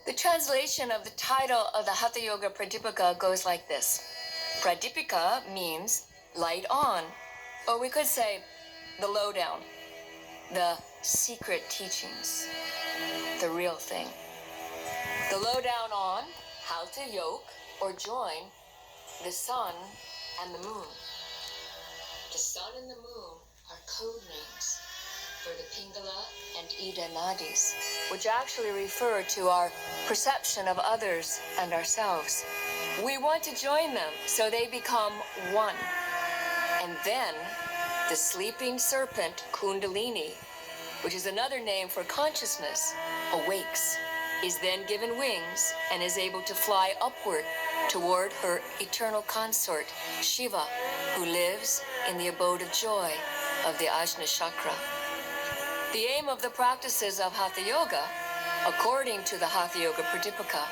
The translation of the title of the Hatha Yoga Pradipika goes like this. Pradipika means light on, or we could say the lowdown, the secret teachings, the real thing. The lowdown on how to yoke or join the sun and the moon. The sun and the moon are code names for the Pingala and Ida nadis, which actually refer to our perception of others and ourselves. We want to join them so they become one. And then the sleeping serpent kundalini, which is another name for consciousness, awakes, is then given wings and is able to fly upward toward her eternal consort, Shiva, who lives in the abode of joy of the Ajna chakra. The aim of the practices of Hatha Yoga, according to the Hatha Yoga Pradipika,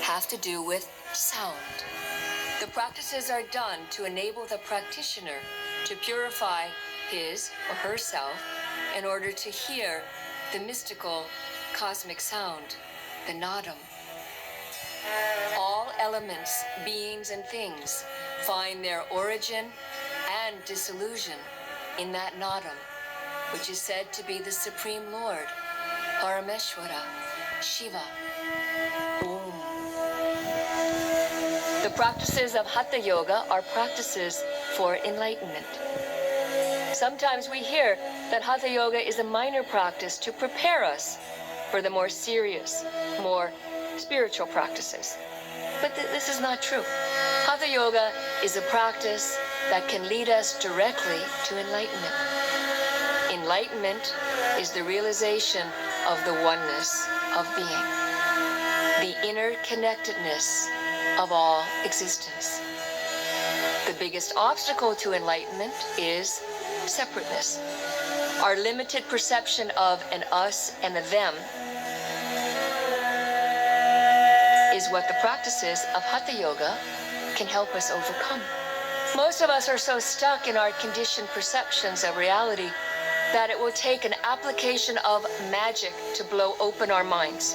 have to do with sound. The practices are done to enable the practitioner to purify his or herself in order to hear the mystical cosmic sound, the nadam. All elements, beings, and things find their origin and dissolution in that nadam, which is said to be the Supreme Lord, Parameshwara, Shiva. Om. The practices of Hatha Yoga are practices for enlightenment. Sometimes we hear that Hatha Yoga is a minor practice to prepare us for the more serious, more spiritual practices. But this is not true. Hatha Yoga is a practice that can lead us directly to enlightenment. Enlightenment is the realization of the oneness of being, the interconnectedness of all existence. The biggest obstacle to enlightenment is separateness. Our limited perception of an us and a them is what the practices of Hatha Yoga can help us overcome. Most of us are so stuck in our conditioned perceptions of reality that it will take an application of magic to blow open our minds.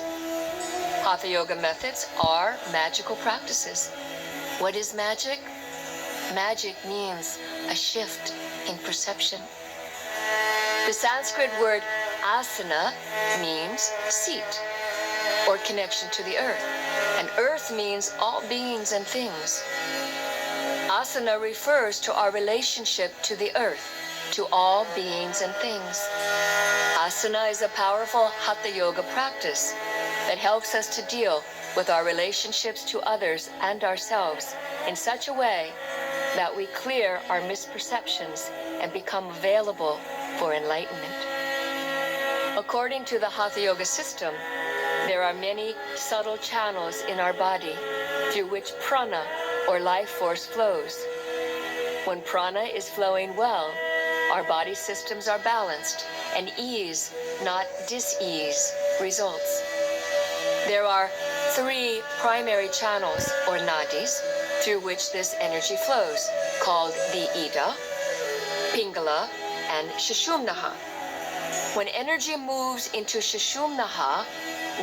Hatha Yoga methods are magical practices. What is magic? Magic means a shift in perception. The Sanskrit word asana means seat or connection to the earth, and earth means all beings and things. Asana refers to our relationship to the earth, to all beings and things. Asana is a powerful Hatha Yoga practice that helps us to deal with our relationships to others and ourselves in such a way that we clear our misperceptions and become available for enlightenment. According to the Hatha Yoga system, there are many subtle channels in our body through which prana or life force flows. When prana is flowing well, our body systems are balanced and ease, not dis-ease, results. There are 3 primary channels or nadis through which this energy flows, called the Ida, Pingala, and Sushumnaha. When energy moves into Sushumnaha,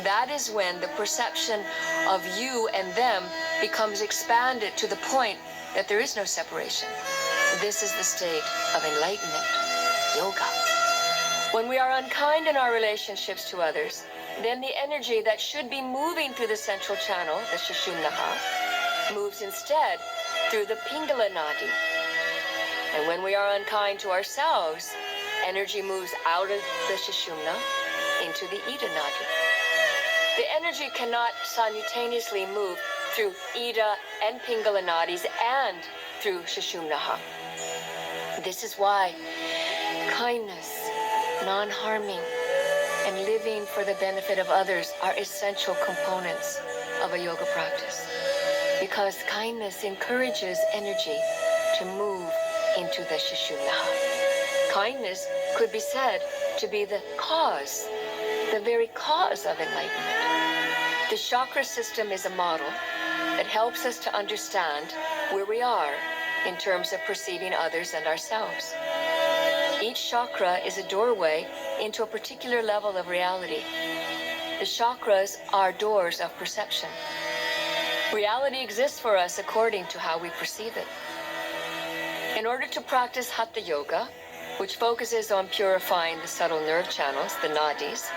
that is when the perception of you and them becomes expanded to the point that there is no separation. This is the state of enlightenment, yoga. When we are unkind in our relationships to others, then the energy that should be moving through the central channel, the Sushumnaha, moves instead through the Pingala Nadi. And when we are unkind to ourselves, energy moves out of the Sushumna into the Ida Nadi. The energy cannot simultaneously move through Ida and Pingala Nadis and through Sushumnaha. This is why kindness, non-harming, and living for the benefit of others are essential components of a yoga practice. Because kindness encourages energy to move into the Sushumnaha. Kindness could be said to be the cause, the very cause of enlightenment. The chakra system is a model that helps us to understand where we are in terms of perceiving others and ourselves. Each chakra is a doorway into a particular level of reality. The chakras are doors of perception. Reality exists for us according to how we perceive it. In order to practice Hatha Yoga, which focuses on purifying the subtle nerve channels, the nadis,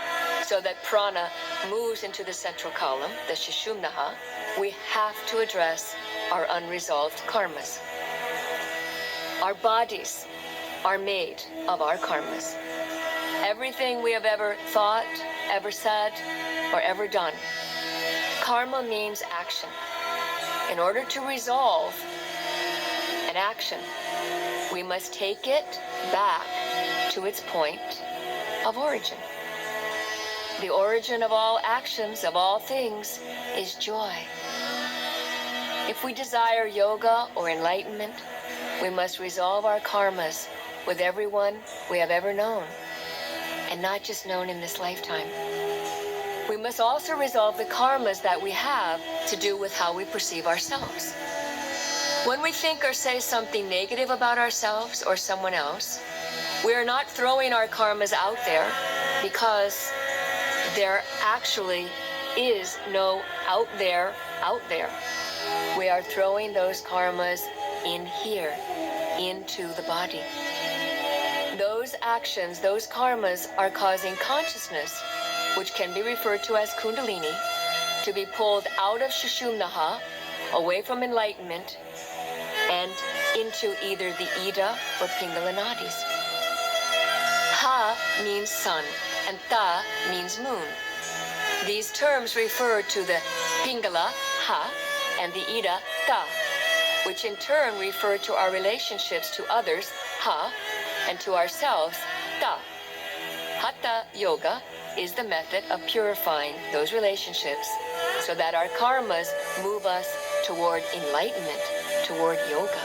so that prana moves into the central column, the Sushumnaha, we have to address our unresolved karmas. Our bodies are made of our karmas. Everything we have ever thought, ever said, or ever done. Karma means action. In order to resolve an action, we must take it back to its point of origin. The origin of all actions, of all things, is joy. If we desire yoga or enlightenment, we must resolve our karmas with everyone we have ever known, and not just known in this lifetime. We must also resolve the karmas that we have to do with how we perceive ourselves. When we think or say something negative about ourselves or someone else, we are not throwing our karmas out there, because there actually is no out there. We are throwing those karmas in here, into the body. Those actions, those karmas, are causing consciousness, which can be referred to as kundalini, to be pulled out of Sushumnaha, away from enlightenment, and into either the Ida or Pingala nadis. Ha means sun, and Ta means moon. These terms refer to the Pingala, Ha, and the Ida, Ta, which in turn refer to our relationships to others, Ha, and to ourselves, Ta. Hatha Yoga is the method of purifying those relationships so that our karmas move us toward enlightenment, toward yoga.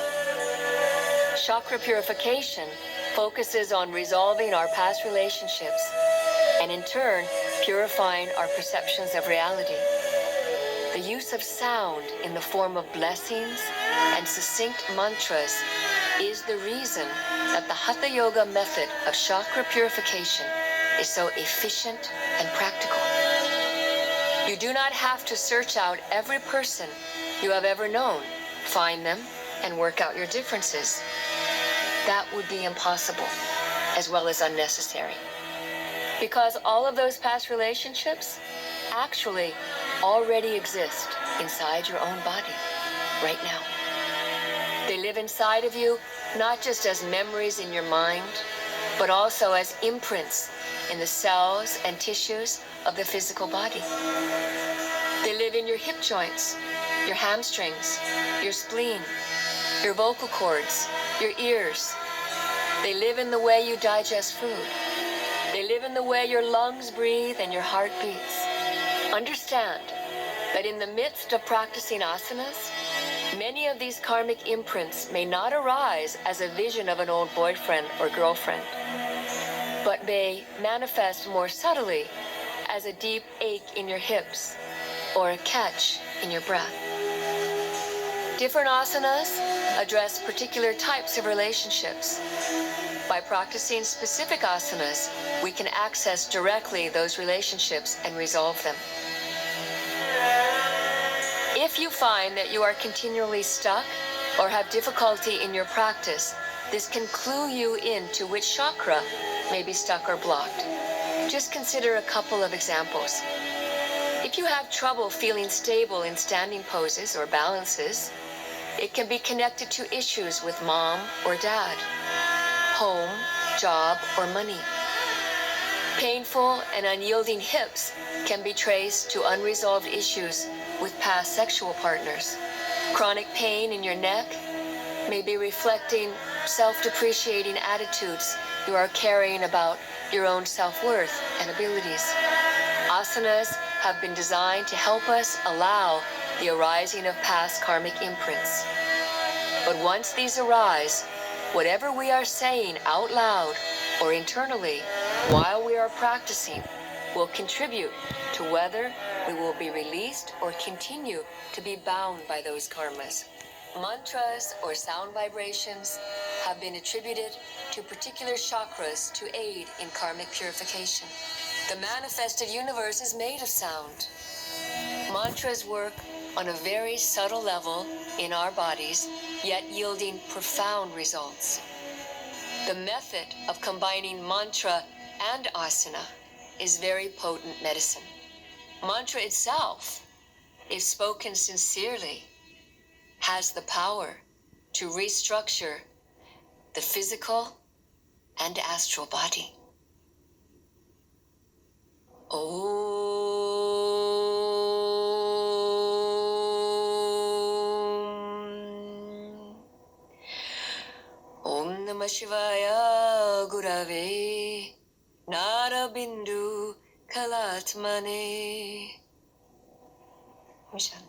Chakra purification focuses on resolving our past relationships and in turn purifying our perceptions of reality. The use of sound in the form of blessings and succinct mantras is the reason that the Hatha Yoga method of chakra purification is so efficient and practical. You do not have to search out every person you have ever known, find them, and work out your differences. That would be impossible, as well as unnecessary. Because all of those past relationships actually already exist inside your own body, right now. They live inside of you, not just as memories in your mind, but also as imprints in the cells and tissues of the physical body. They live in your hip joints, your hamstrings, your spleen, your vocal cords, your ears. They live in the way you digest food. They live in the way your lungs breathe and your heart beats. Understand that in the midst of practicing asanas, many of these karmic imprints may not arise as a vision of an old boyfriend or girlfriend, but may manifest more subtly as a deep ache in your hips or a catch in your breath. Different asanas address particular types of relationships. By practicing specific asanas, we can access directly those relationships and resolve them. If you find that you are continually stuck or have difficulty in your practice, this can clue you into which chakra may be stuck or blocked. Just consider a couple of examples. If you have trouble feeling stable in standing poses or balances, it can be connected to issues with mom or dad, home, job, or money. Painful and unyielding hips can be traced to unresolved issues with past sexual partners. Chronic pain in your neck may be reflecting self-depreciating attitudes you are carrying about your own self-worth and abilities. Asanas have been designed to help us allow the arising of past karmic imprints. But once these arise, whatever we are saying out loud or internally while we are practicing will contribute to whether we will be released or continue to be bound by those karmas. Mantras or sound vibrations have been attributed to particular chakras to aid in karmic purification. The manifested universe is made of sound. Mantras work on a very subtle level in our bodies, yet yielding profound results. The method of combining mantra and asana is very potent medicine. Mantra itself, if spoken sincerely, has the power to restructure the physical and astral body. Om Namah Shivaya Gurave Narabindu Kalatmane. Om Shanti.